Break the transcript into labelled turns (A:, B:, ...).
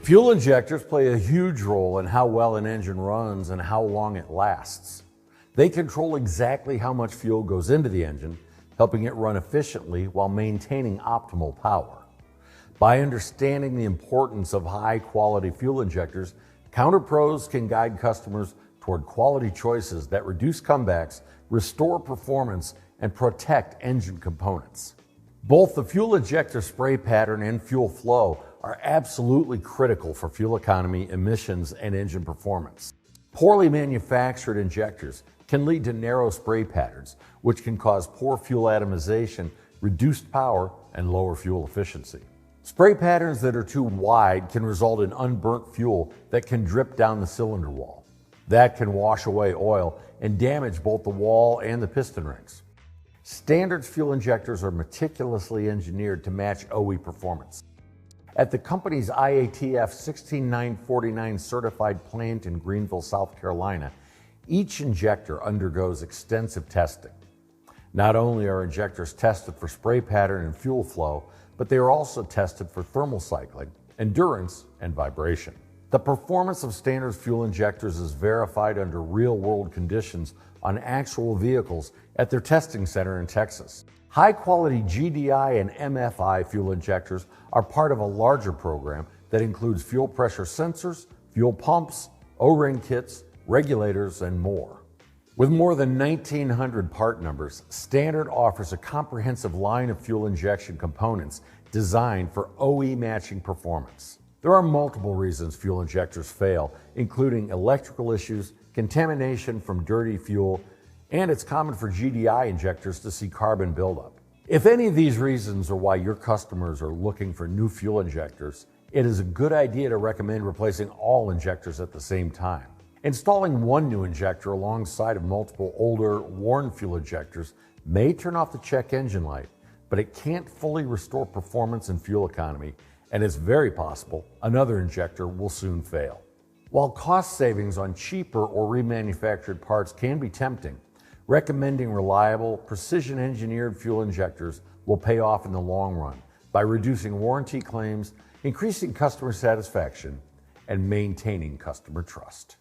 A: Fuel injectors play a huge role in how well an engine runs and how long it lasts. They control exactly how much fuel goes into the engine, helping it run efficiently while maintaining optimal power. By understanding the importance of high-quality fuel injectors, CounterPros can guide customers toward quality choices that reduce comebacks, restore performance, and protect engine components. Both the fuel injector spray pattern and fuel flow are absolutely critical for fuel economy, emissions, and engine performance. Poorly manufactured injectors can lead to narrow spray patterns, which can cause poor fuel atomization, reduced power, and lower fuel efficiency. Spray patterns that are too wide can result in unburnt fuel that can drip down the cylinder wall. That can wash away oil and damage both the wall and the piston rings. Standard fuel injectors are meticulously engineered to match OE performance. At the company's IATF 16949 certified plant in Greenville, South Carolina, each injector undergoes extensive testing. Not only are injectors tested for spray pattern and fuel flow, but they are also tested for thermal cycling, endurance, and vibration. The performance of standard fuel injectors is verified under real-world conditions on actual vehicles at their testing center in Texas. High-quality GDI and MFI fuel injectors are part of a larger program that includes fuel pressure sensors, fuel pumps, O-ring kits, regulators, and more. With more than 1,900 part numbers, Standard offers a comprehensive line of fuel injection components designed for OE matching performance. There are multiple reasons fuel injectors fail, including electrical issues, contamination from dirty fuel, and it's common for GDI injectors to see carbon buildup. If any of these reasons are why your customers are looking for new fuel injectors, it is a good idea to recommend replacing all injectors at the same time. Installing one new injector alongside of multiple older, worn fuel injectors may turn off the check engine light, but it can't fully restore performance and fuel economy, and it's very possible another injector will soon fail. While cost savings on cheaper or remanufactured parts can be tempting, recommending reliable, precision-engineered fuel injectors will pay off in the long run by reducing warranty claims, increasing customer satisfaction, and maintaining customer trust.